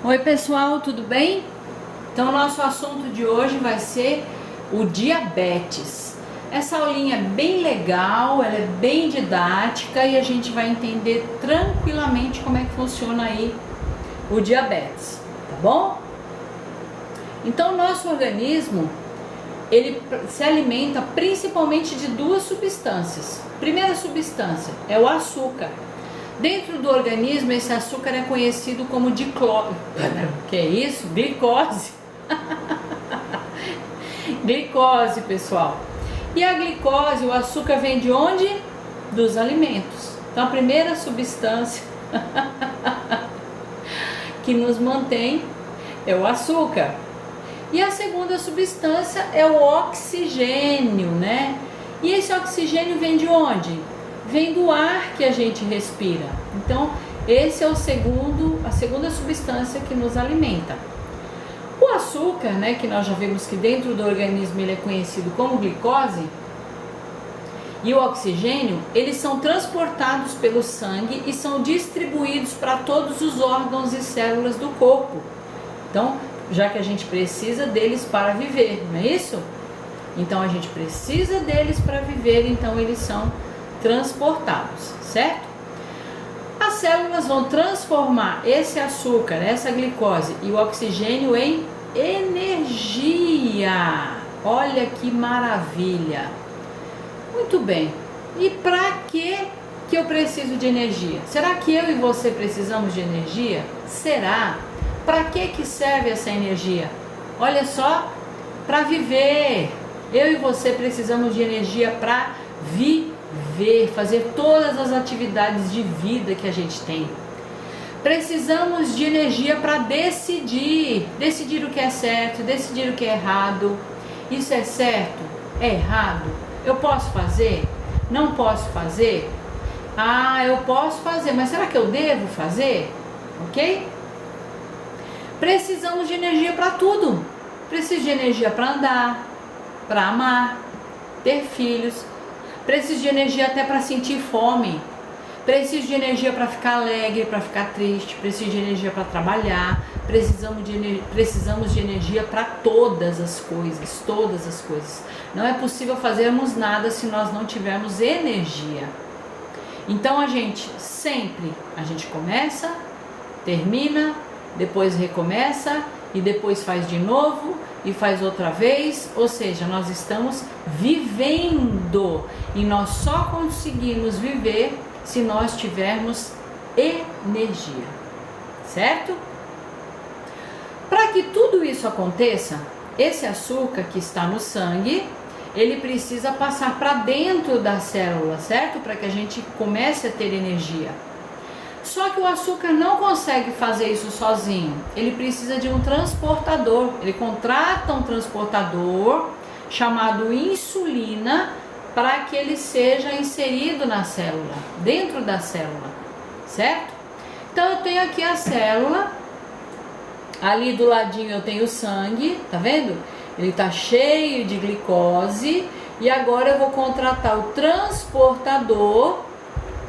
Oi pessoal, tudo bem? Então nosso assunto de hoje vai ser o diabetes. Essa aulinha é bem legal, ela é bem didática e a gente vai entender tranquilamente como é que funciona aí o diabetes, tá bom? Então nosso organismo, ele se alimenta principalmente de duas substâncias. Primeira substância é o açúcar. Dentro do organismo, esse açúcar é conhecido como que é isso? Glicose. Glicose, pessoal. E a glicose, o açúcar vem de onde? Dos alimentos. Então, a primeira substância que nos mantém é o açúcar. E a segunda substância é o oxigênio, né? E esse oxigênio vem de onde? Vem do ar que a gente respira. Então, esse é a segunda substância que nos alimenta. O açúcar, né, que nós já vimos que dentro do organismo ele é conhecido como glicose, e o oxigênio, eles são transportados pelo sangue e são distribuídos para todos os órgãos e células do corpo. Então, já que a gente precisa deles para viver, não é isso? Então, a gente precisa deles para viver, então eles são transportados, certo? As células vão transformar esse açúcar, essa glicose e o oxigênio em energia. Olha que maravilha! Muito bem. E para que eu preciso de energia? Será que eu e você precisamos de energia? Será? Para que serve essa energia? Olha só, para viver. Eu e você precisamos de energia para viver, fazer todas as atividades de vida que a gente tem. Precisamos de energia para decidir o que é certo, decidir o que é errado. Isso é certo? É errado? Eu posso fazer? Não posso fazer? Ah, eu posso fazer, mas será que eu devo fazer? Ok? Precisamos de energia para tudo. Preciso de energia para andar, para amar, ter filhos. Preciso de energia até para sentir fome. Preciso de energia para ficar alegre, para ficar triste. Preciso de energia para trabalhar. Precisamos de energia para todas as coisas, todas as coisas. Não é possível fazermos nada se nós não tivermos energia. Então a gente começa, termina, depois recomeça e depois faz de novo e faz outra vez, ou seja, nós estamos vivendo e nós só conseguimos viver se nós tivermos energia, certo? Para que tudo isso aconteça, esse açúcar que está no sangue, ele precisa passar para dentro da célula, certo? Para que a gente comece a ter energia. Só que o açúcar não consegue fazer isso sozinho, ele precisa de um transportador, ele contrata um transportador chamado insulina para que ele seja inserido na célula, dentro da célula, certo? Então eu tenho aqui a célula, ali do ladinho eu tenho o sangue, tá vendo? Ele tá cheio de glicose e agora eu vou contratar o transportador,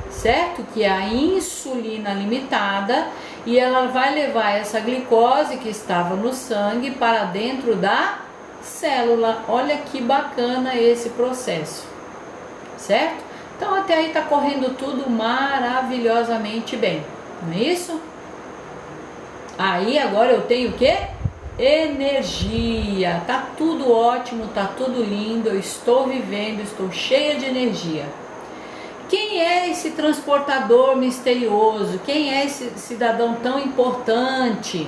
certo? Que é a insulina limitada, e ela vai levar essa glicose que estava no sangue para dentro da célula. Olha que bacana esse processo, certo? Então até aí tá correndo tudo maravilhosamente bem, não é isso? Aí agora eu tenho o quê? Energia. Tá tudo ótimo, tá tudo lindo, eu estou vivendo, estou cheia de energia. Quem é esse transportador misterioso? Quem é esse cidadão tão importante?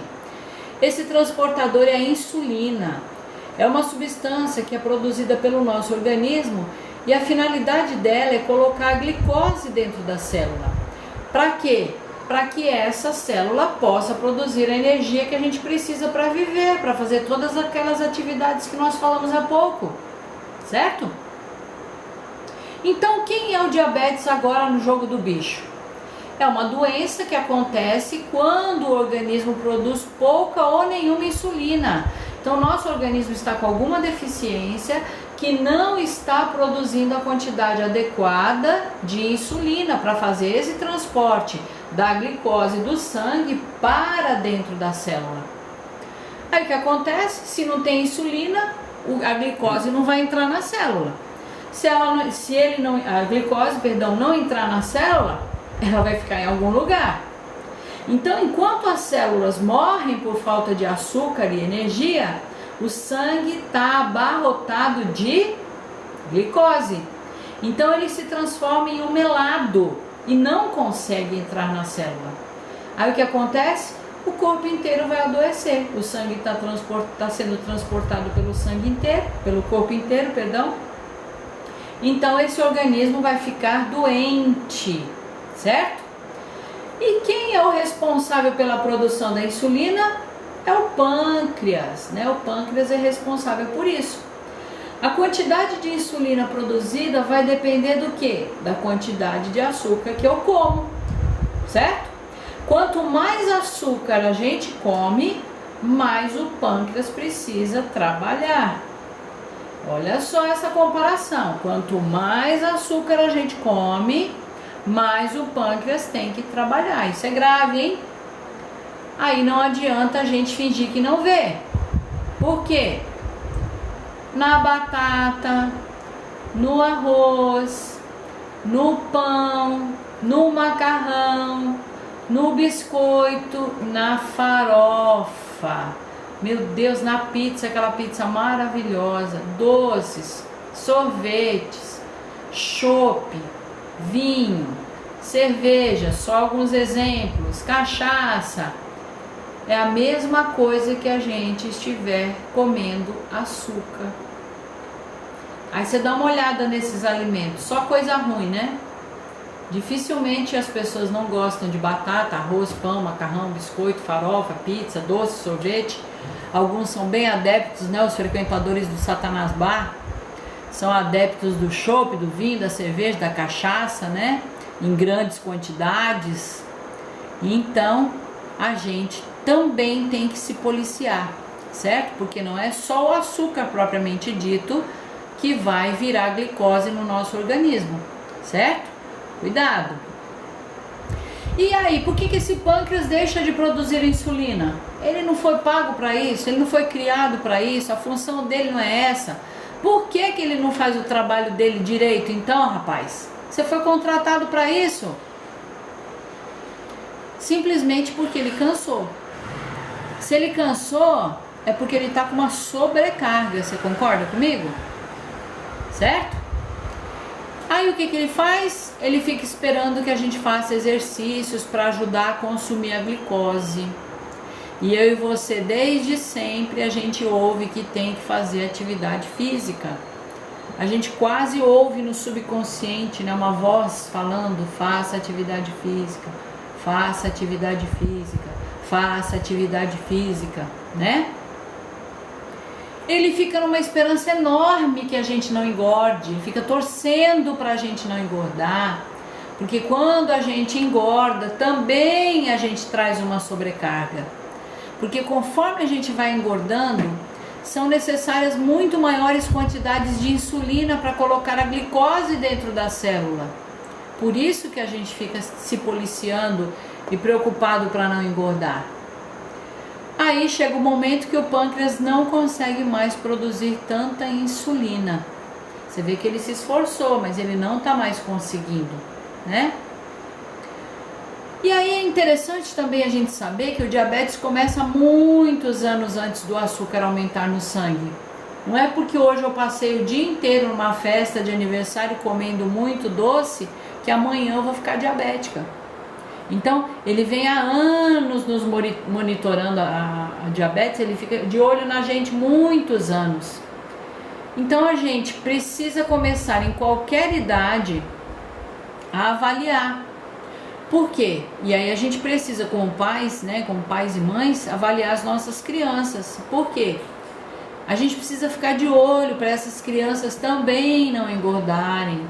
Esse transportador é a insulina. É uma substância que é produzida pelo nosso organismo e a finalidade dela é colocar a glicose dentro da célula. Para quê? Para que essa célula possa produzir a energia que a gente precisa para viver, para fazer todas aquelas atividades que nós falamos há pouco, certo? Então, quem é o diabetes agora no jogo do bicho? É uma doença que acontece quando o organismo produz pouca ou nenhuma insulina. Então, nosso organismo está com alguma deficiência que não está produzindo a quantidade adequada de insulina para fazer esse transporte da glicose do sangue para dentro da célula. Aí o que acontece? Se não tem insulina, a glicose não vai entrar na célula. Se a glicose não entrar na célula, ela vai ficar em algum lugar. Então, enquanto as células morrem por falta de açúcar e energia, o sangue está abarrotado de glicose. Então ele se transforma em um melado e não consegue entrar na célula. Aí o que acontece? O corpo inteiro vai adoecer. O sangue está sendo transportado pelo corpo inteiro, perdão. Então esse organismo vai ficar doente, certo? E quem é o responsável pela produção da insulina? É o pâncreas, né? O pâncreas é responsável por isso. A quantidade de insulina produzida vai depender do quê? Da quantidade de açúcar que eu como, certo? Quanto mais açúcar a gente come, mais o pâncreas precisa trabalhar. Olha só essa comparação. Quanto mais açúcar a gente come, mais o pâncreas tem que trabalhar. Isso é grave, hein? Aí não adianta a gente fingir que não vê. Por quê? Na batata, no arroz, no pão, no macarrão, no biscoito, na farofa. Meu Deus, na pizza, aquela pizza maravilhosa, doces, sorvetes, chopp, vinho, cerveja, só alguns exemplos, cachaça. É a mesma coisa que a gente estiver comendo açúcar. Aí você dá uma olhada nesses alimentos, só coisa ruim, né? Dificilmente as pessoas não gostam de batata, arroz, pão, macarrão, biscoito, farofa, pizza, doce, sorvete. Alguns são bem adeptos, né? Os frequentadores do Satanás Bar são adeptos do chopp, do vinho, da cerveja, da cachaça, né? Em grandes quantidades. Então a gente também tem que se policiar, certo? Porque não é só o açúcar propriamente dito que vai virar glicose no nosso organismo, certo? Cuidado! E aí, por que esse pâncreas deixa de produzir insulina? Ele não foi pago para isso, ele não foi criado para isso, a função dele não é essa. Por que ele não faz o trabalho dele direito então, rapaz? Você foi contratado para isso? Simplesmente porque ele cansou. Se ele cansou, é porque ele está com uma sobrecarga, você concorda comigo? Certo? Aí o que ele faz? Ele fica esperando que a gente faça exercícios para ajudar a consumir a glicose. E eu e você, desde sempre, a gente ouve que tem que fazer atividade física. A gente quase ouve no subconsciente, né, uma voz falando: faça atividade física, faça atividade física, faça atividade física, né? Ele fica numa esperança enorme que a gente não engorde, ele fica torcendo para a gente não engordar, porque quando a gente engorda, também a gente traz uma sobrecarga, porque conforme a gente vai engordando, são necessárias muito maiores quantidades de insulina para colocar a glicose dentro da célula. Por isso que a gente fica se policiando e preocupado para não engordar. Aí chega o momento que o pâncreas não consegue mais produzir tanta insulina. Você vê que ele se esforçou, mas ele não está mais conseguindo, né? E aí é interessante também a gente saber que o diabetes começa muitos anos antes do açúcar aumentar no sangue. Não é porque hoje eu passei o dia inteiro numa festa de aniversário comendo muito doce que amanhã eu vou ficar diabética. Então, ele vem há anos nos monitorando a diabetes, ele fica de olho na gente muitos anos. Então, a gente precisa começar em qualquer idade a avaliar. Por quê? E aí a gente precisa, como pais, né, como pais e mães, avaliar as nossas crianças. Por quê? A gente precisa ficar de olho para essas crianças também não engordarem.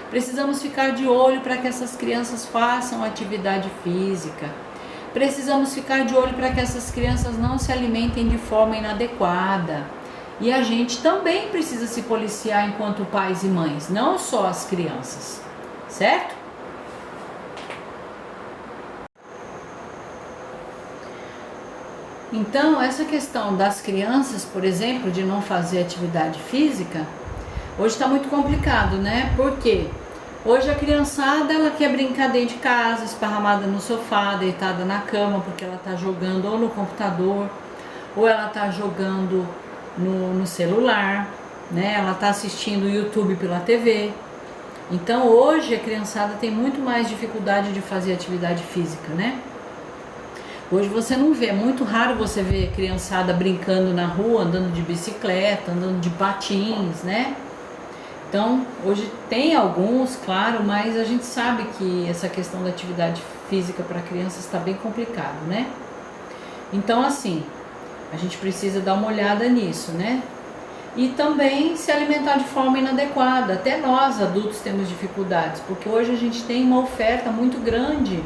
Precisamos ficar de olho para que essas crianças façam atividade física. Precisamos ficar de olho para que essas crianças não se alimentem de forma inadequada. E a gente também precisa se policiar enquanto pais e mães, não só as crianças, certo? Então, essa questão das crianças, por exemplo, de não fazer atividade física, hoje está muito complicado, né? Porque hoje a criançada, ela quer brincar dentro de casa, esparramada no sofá, deitada na cama, porque ela está jogando ou no computador, ou ela está jogando no celular, né? Ela está assistindo o YouTube pela TV. Então hoje a criançada tem muito mais dificuldade de fazer atividade física, né? Hoje você não vê, é muito raro você ver criançada brincando na rua, andando de bicicleta, andando de patins, né? Então hoje tem alguns, claro, mas a gente sabe que essa questão da atividade física para crianças está bem complicado, né? Então assim, a gente precisa dar uma olhada nisso, né? E também se alimentar de forma inadequada. Até nós, adultos, temos dificuldades, porque hoje a gente tem uma oferta muito grande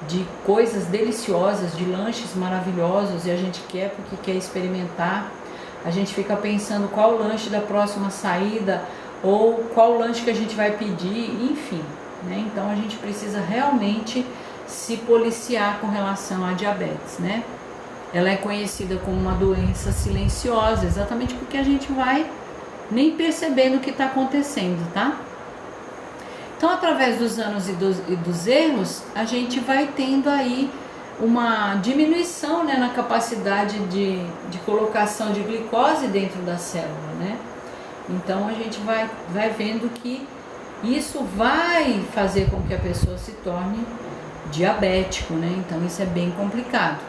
de coisas deliciosas, de lanches maravilhosos, e a gente quer porque quer experimentar. A gente fica pensando qual o lanche da próxima saída, ou qual lanche que a gente vai pedir, enfim, né? Então a gente precisa realmente se policiar com relação à diabetes, né? Ela é conhecida como uma doença silenciosa, exatamente porque a gente vai nem percebendo o que está acontecendo, tá? Então, através dos anos e dos erros, a gente vai tendo aí uma diminuição, né, na capacidade de colocação de glicose dentro da célula, né? Então, a gente vai vendo que isso vai fazer com que a pessoa se torne diabético, né? Então, isso é bem complicado.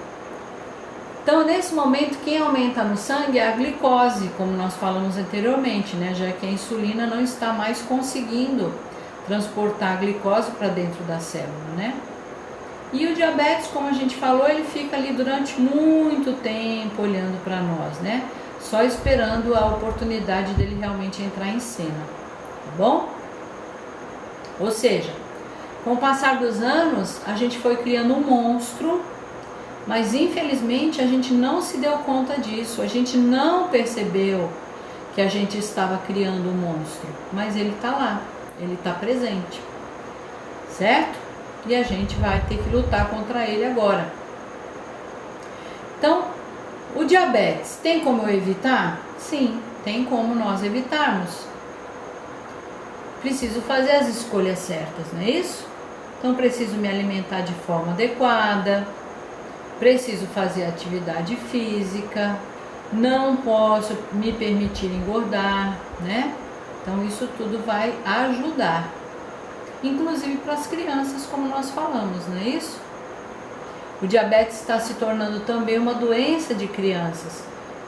Então, nesse momento, quem aumenta no sangue é a glicose, como nós falamos anteriormente, né? Já que a insulina não está mais conseguindo transportar a glicose para dentro da célula, né? E o diabetes, como a gente falou, ele fica ali durante muito tempo olhando para nós, né? Só esperando a oportunidade dele realmente entrar em cena, tá bom? Ou seja, com o passar dos anos, a gente foi criando um monstro, mas infelizmente a gente não se deu conta disso, a gente não percebeu que a gente estava criando um monstro, mas ele está lá, ele está presente, certo? E a gente vai ter que lutar contra ele agora. Então, o diabetes, tem como eu evitar? Sim, tem como nós evitarmos. Preciso fazer as escolhas certas, não é isso? Então, preciso me alimentar de forma adequada, preciso fazer atividade física, não posso me permitir engordar, né? Então isso tudo vai ajudar, inclusive para as crianças, como nós falamos, não é isso? O diabetes está se tornando também uma doença de crianças.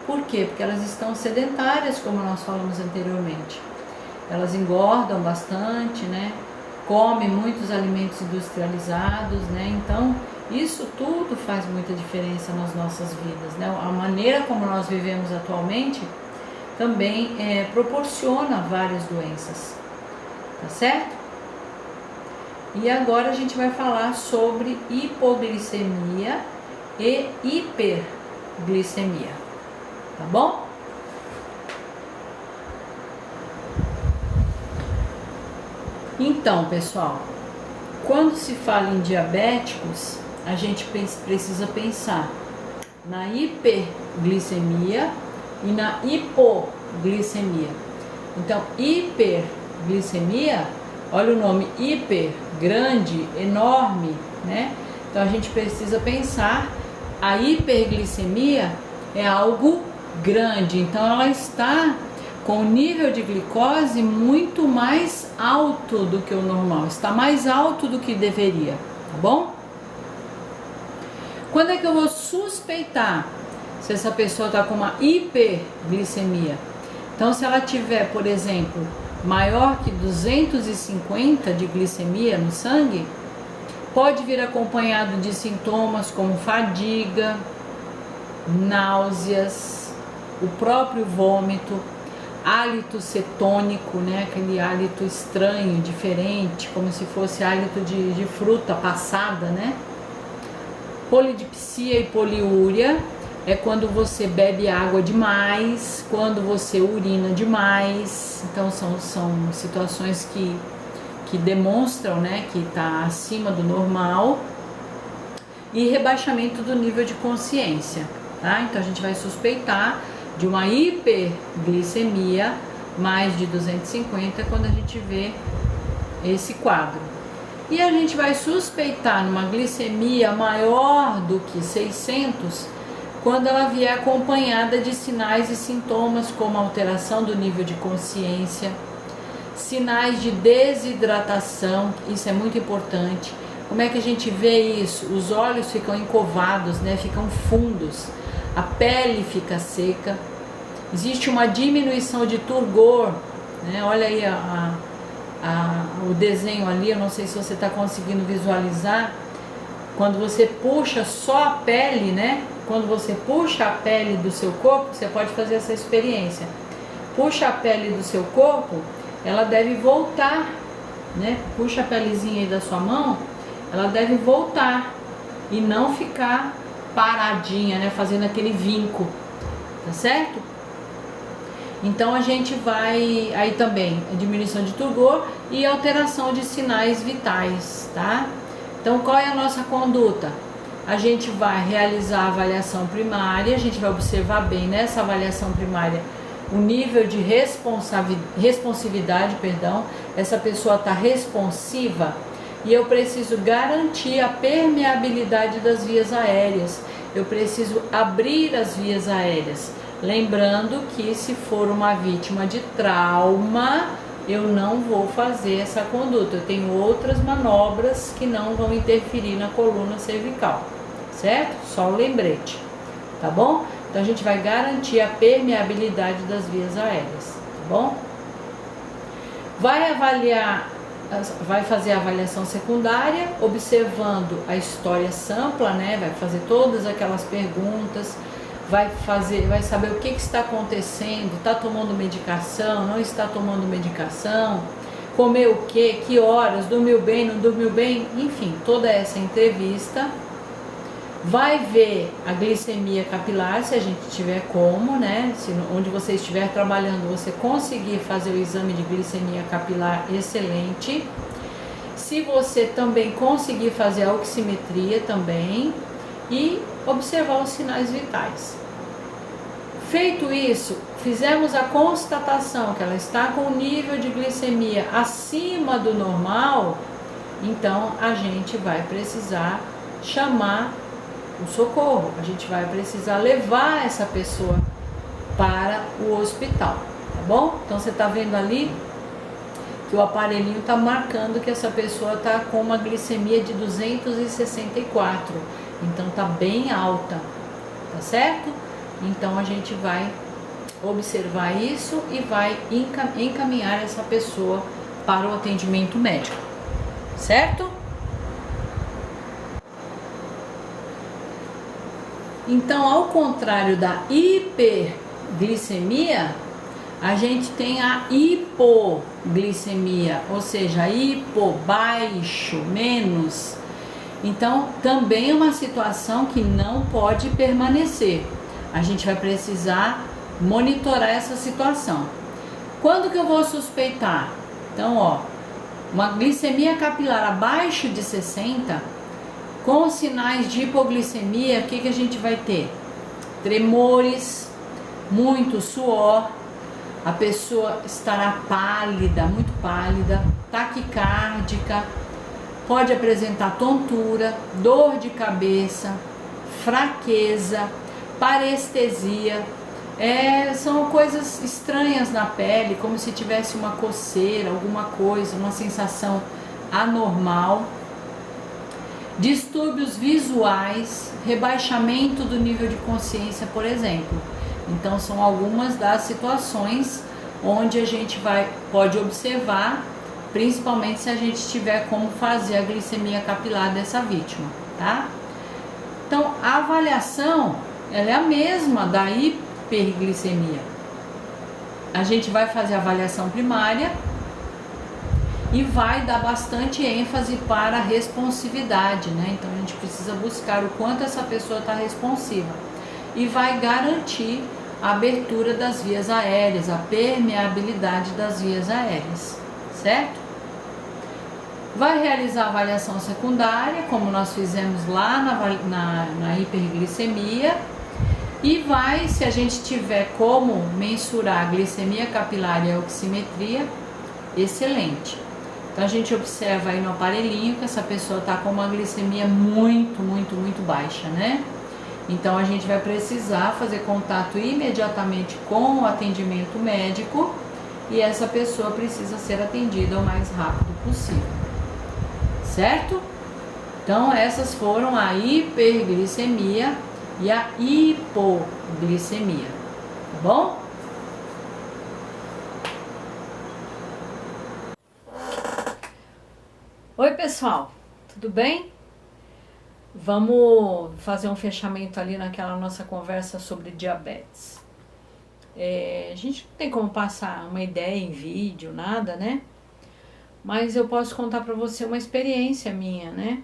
Por quê? Porque elas estão sedentárias, como nós falamos anteriormente. Elas engordam bastante, né? Comem muitos alimentos industrializados, né? Então isso tudo faz muita diferença nas nossas vidas, né? A maneira como nós vivemos atualmente também proporciona várias doenças, tá certo? E agora a gente vai falar sobre hipoglicemia e hiperglicemia, tá bom? Então, pessoal, quando se fala em diabéticos, a gente precisa pensar na hiperglicemia e na hipoglicemia. Então, hiperglicemia, olha o nome, hiper, grande, enorme, né? Então a gente precisa pensar, a hiperglicemia é algo grande, então ela está com o nível de glicose muito mais alto do que o normal, está mais alto do que deveria, tá bom? Quando é que eu vou suspeitar se essa pessoa está com uma hiperglicemia? Então, se ela tiver, por exemplo, maior que 250 de glicemia no sangue, pode vir acompanhado de sintomas como fadiga, náuseas, o próprio vômito, hálito cetônico, né? Aquele hálito estranho, diferente, como se fosse hálito de fruta passada, né? Polidipsia e poliúria, é quando você bebe água demais, quando você urina demais. Então são situações que demonstram, né, que está acima do normal. E rebaixamento do nível de consciência, tá? Então a gente vai suspeitar de uma hiperglicemia mais de 250 quando a gente vê esse quadro. E a gente vai suspeitar numa glicemia maior do que 600 quando ela vier acompanhada de sinais e sintomas como alteração do nível de consciência, sinais de desidratação, isso é muito importante. Como é que a gente vê isso? Os olhos ficam encovados, né? Ficam fundos, a pele fica seca, existe uma diminuição de turgor, né? Olha aí o desenho ali, eu não sei se você está conseguindo visualizar. Quando você puxa só a pele, né? Quando você puxa a pele do seu corpo, você pode fazer essa experiência. Puxa a pele do seu corpo, ela deve voltar, né? Puxa a pelezinha aí da sua mão, ela deve voltar e não ficar paradinha, né? Fazendo aquele vinco, tá certo? Então a gente vai, aí também diminuição de turgor e alteração de sinais vitais, tá? Então qual é a nossa conduta? A gente vai realizar a avaliação primária, a gente vai observar bem nessa avaliação primária o nível de responsividade, essa pessoa está responsiva e eu preciso garantir a permeabilidade das vias aéreas, eu preciso abrir as vias aéreas. Lembrando que se for uma vítima de trauma, eu não vou fazer essa conduta. Eu tenho outras manobras que não vão interferir na coluna cervical, certo? Só o lembrete, tá bom? Então a gente vai garantir a permeabilidade das vias aéreas, tá bom? Vai fazer a avaliação secundária, observando a história sampla, né? Vai fazer todas aquelas perguntas, vai saber o que está acontecendo, está tomando medicação, não está tomando medicação, comeu o que horas, dormiu bem, não dormiu bem, enfim, toda essa entrevista. Vai ver a glicemia capilar, se a gente tiver como, né? Se onde você estiver trabalhando, você conseguir fazer o exame de glicemia capilar, excelente. Se você também conseguir fazer a oximetria também e observar os sinais vitais. Feito isso, fizemos a constatação que ela está com o nível de glicemia acima do normal, então a gente vai precisar chamar o socorro, a gente vai precisar levar essa pessoa para o hospital, tá bom? Então você está vendo ali que o aparelhinho está marcando que essa pessoa está com uma glicemia de 264, então está bem alta, tá certo? Então a gente vai observar isso e vai encaminhar essa pessoa para o atendimento médico, certo? Então, ao contrário da hiperglicemia, a gente tem a hipoglicemia, ou seja, hipo, baixo, menos. Então, também é uma situação que não pode permanecer. A gente vai precisar monitorar essa situação. Quando que eu vou suspeitar? Então, ó, uma glicemia capilar abaixo de 60, com sinais de hipoglicemia, o que a gente vai ter? Tremores, muito suor, a pessoa estará pálida, muito pálida, taquicárdica, pode apresentar tontura, dor de cabeça, fraqueza, parestesia, são coisas estranhas na pele, como se tivesse uma coceira, alguma coisa, uma sensação anormal. Distúrbios visuais, rebaixamento do nível de consciência, por exemplo. Então são algumas das situações onde a gente pode observar, principalmente se a gente tiver como fazer a glicemia capilar dessa vítima, tá? Então a avaliação, ela é a mesma da hiperglicemia. A gente vai fazer a avaliação primária e vai dar bastante ênfase para a responsividade, né? Então a gente precisa buscar o quanto essa pessoa está responsiva. e vai garantir a abertura das vias aéreas, a permeabilidade das vias aéreas, certo? Vai realizar a avaliação secundária, como nós fizemos lá na hiperglicemia, e vai, se a gente tiver como mensurar a glicemia capilar e a oximetria, excelente. Então a gente observa aí no aparelhinho que essa pessoa está com uma glicemia muito baixa, né? Então a gente vai precisar fazer contato imediatamente com o atendimento médico e essa pessoa precisa ser atendida o mais rápido possível, certo? Então essas foram a hiperglicemia e a hipoglicemia, tá bom? Oi pessoal, tudo bem? Vamos fazer um fechamento ali naquela nossa conversa sobre diabetes. A gente não tem como passar uma ideia em vídeo, nada, né? Mas eu posso contar para você uma experiência minha, né?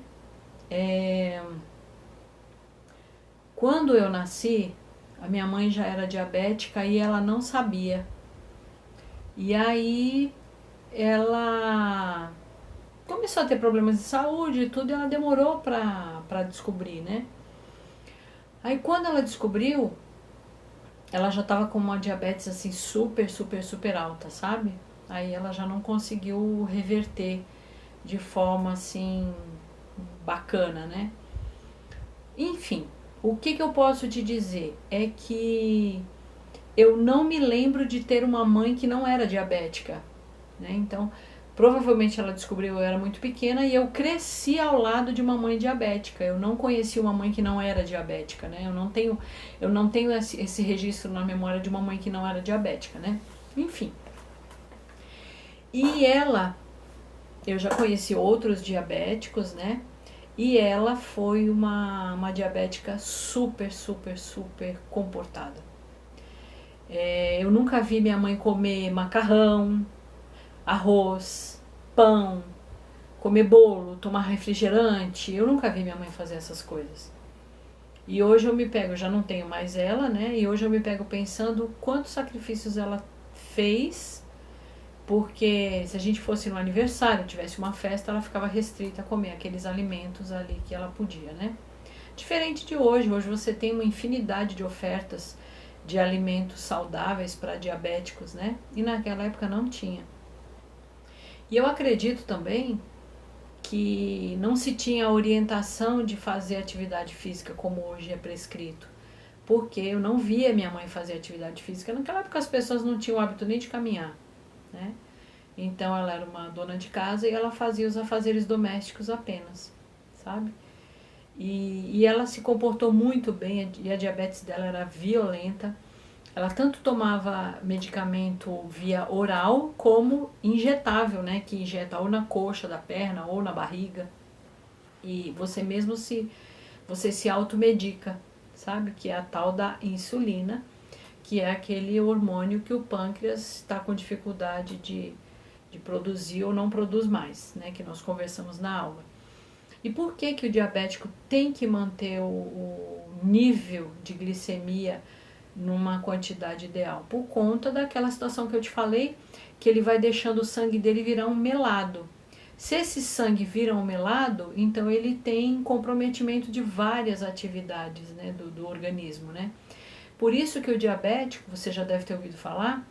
Quando eu nasci, a minha mãe já era diabética e ela não sabia. E aí ela começou a ter problemas de saúde e tudo, e ela demorou pra descobrir, né? Aí quando ela descobriu, ela já tava com uma diabetes assim super alta, sabe? Aí ela já não conseguiu reverter de forma assim bacana, né? Enfim, o que eu posso te dizer é que eu não me lembro de ter uma mãe que não era diabética, né? Então, provavelmente ela descobriu, eu era muito pequena e eu cresci ao lado de uma mãe diabética. Eu não conheci uma mãe que não era diabética, né? Eu não tenho esse registro na memória de uma mãe que não era diabética, né? Enfim. E eu já conheci outros diabéticos, né? E ela foi uma diabética super comportada. Eu nunca vi minha mãe comer macarrão, arroz, pão, comer bolo, tomar refrigerante. Eu nunca vi minha mãe fazer essas coisas. E hoje eu me pego, eu já não tenho mais ela, né? E hoje eu me pego pensando quantos sacrifícios ela fez, porque se a gente fosse no aniversário, tivesse uma festa, ela ficava restrita a comer aqueles alimentos ali que ela podia, né? Diferente de hoje você tem uma infinidade de ofertas de alimentos saudáveis para diabéticos, né? E naquela época não tinha. E eu acredito também que não se tinha a orientação de fazer atividade física como hoje é prescrito, porque eu não via minha mãe fazer atividade física. Naquela época as pessoas não tinham o hábito nem de caminhar, né? Então ela era uma dona de casa e ela fazia os afazeres domésticos apenas, sabe? E ela se comportou muito bem, e a diabetes dela era violenta. Ela tanto tomava medicamento via oral como injetável, né? Que injeta ou na coxa da perna ou na barriga. E você mesmo você se automedica, sabe? Que é a tal da insulina, que é aquele hormônio que o pâncreas está com dificuldade de produzir ou não produz mais, né? Que nós conversamos na aula. E por que o diabético tem que manter o nível de glicemia numa quantidade ideal? Por conta daquela situação que eu te falei, que ele vai deixando o sangue dele virar um melado. Se esse sangue vira um melado, então ele tem comprometimento de várias atividades, né, do organismo, né? Por isso que o diabético, você já deve ter ouvido falar,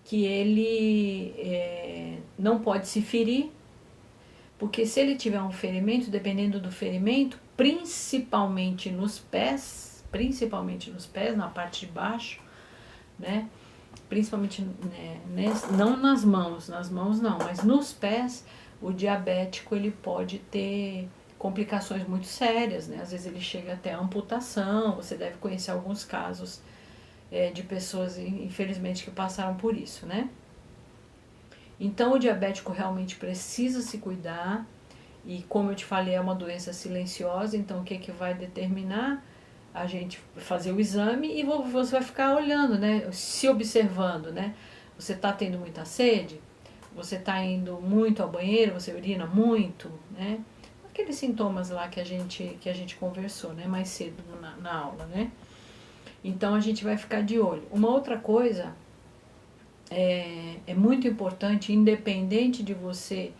que ele não pode se ferir, porque se ele tiver um ferimento, dependendo do ferimento, principalmente nos pés, na parte de baixo, né? Principalmente, né, não nas mãos não, mas nos pés, o diabético ele pode ter complicações muito sérias, né? Às vezes ele chega até a amputação. Você deve conhecer alguns casos de pessoas, infelizmente, que passaram por isso, né? Então o diabético realmente precisa se cuidar, e como eu te falei, é uma doença silenciosa. Então o que vai determinar? A gente fazer o exame e você vai ficar olhando, né? Se observando, né? Você está tendo muita sede? Você está indo muito ao banheiro? Você urina muito, né? aqueles sintomas lá que a gente conversou, né, mais cedo na aula, né? Então a gente vai ficar de olho. Uma outra coisa é muito importante, independente de você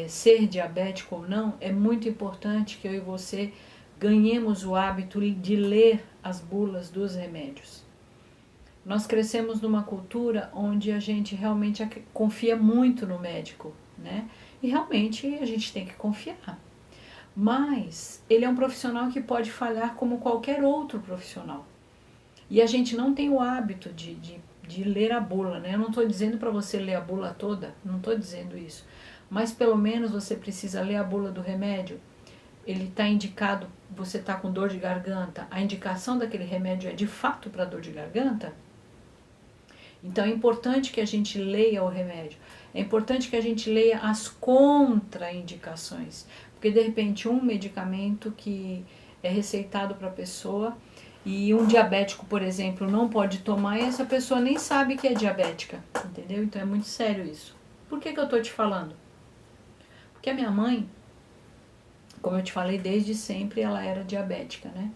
ser diabético ou não, é muito importante que eu e você ganhemos o hábito de ler as bulas dos remédios. Nós crescemos numa cultura onde a gente realmente confia muito no médico, né? E realmente a gente tem que confiar. Mas ele é um profissional que pode falhar como qualquer outro profissional. E a gente não tem o hábito de ler a bula, né? Eu não estou dizendo para você ler a bula toda, não estou dizendo isso. Mas pelo menos você precisa ler a bula do remédio. Ele está indicado, você está com dor de garganta, a indicação daquele remédio é de fato para dor de garganta? Então é importante que a gente leia o remédio, é importante que a gente leia as contraindicações, porque de repente um medicamento que é receitado para a pessoa e um diabético, por exemplo, não pode tomar e essa pessoa nem sabe que é diabética, entendeu? Então é muito sério isso. Por que eu estou te falando? Porque a minha mãe, como eu te falei, desde sempre ela era diabética, né?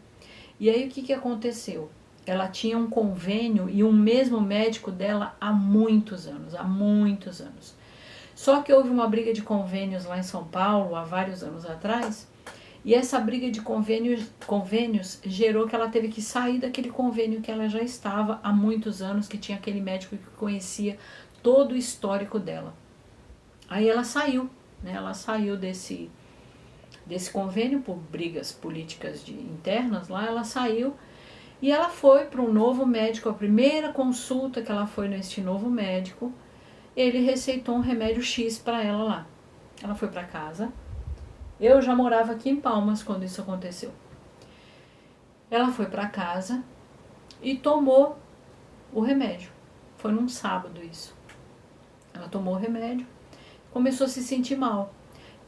E aí o que aconteceu? Ela tinha um convênio e um mesmo médico dela há muitos anos, Só que houve uma briga de convênios lá em São Paulo, há vários anos atrás, e essa briga de convênios gerou que ela teve que sair daquele convênio que ela já estava há muitos anos, que tinha aquele médico que conhecia todo o histórico dela. Aí ela saiu, né? Ela saiu desse convênio por brigas políticas internas lá, ela saiu. E ela foi para um novo médico, a primeira consulta que ela foi neste novo médico, ele receitou um remédio X para ela lá. Ela foi para casa. Eu já morava aqui em Palmas quando isso aconteceu. Ela foi para casa e tomou o remédio. Foi num sábado isso. Ela tomou o remédio, começou a se sentir mal.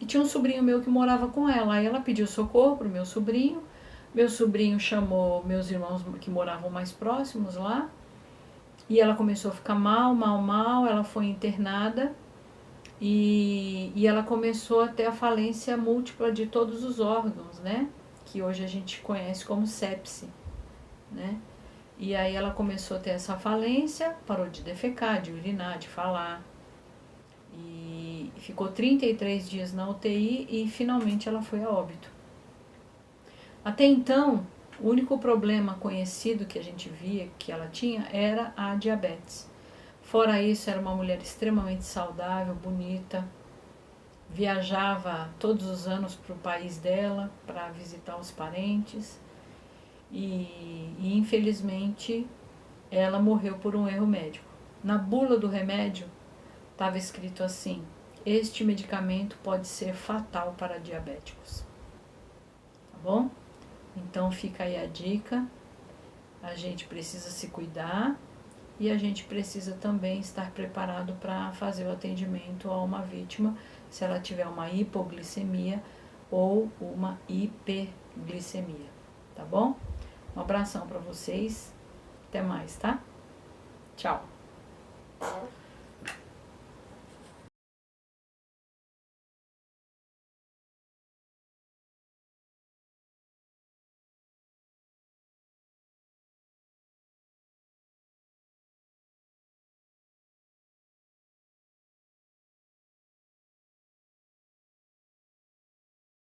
E tinha um sobrinho meu que morava com ela. Aí ela pediu socorro pro meu sobrinho. Meu sobrinho chamou meus irmãos que moravam mais próximos lá. E ela começou a ficar mal. Ela foi internada. E ela começou a ter a falência múltipla de todos os órgãos, né? Que hoje a gente conhece como sepse, né? E aí ela começou a ter essa falência, parou de defecar, de urinar, de falar. E ficou 33 dias na UTI e finalmente ela foi a óbito. Até então, o único problema conhecido que a gente via que ela tinha era a diabetes. Fora isso, era uma mulher extremamente saudável, bonita, viajava todos os anos para o país dela para visitar os parentes e infelizmente ela morreu por um erro médico. Na bula do remédio estava escrito assim: este medicamento pode ser fatal para diabéticos. Tá bom? Então fica aí a dica, a gente precisa se cuidar e a gente precisa também estar preparado para fazer o atendimento a uma vítima se ela tiver uma hipoglicemia ou uma hiperglicemia, tá bom? Um abração para vocês, até mais, tá? Tchau!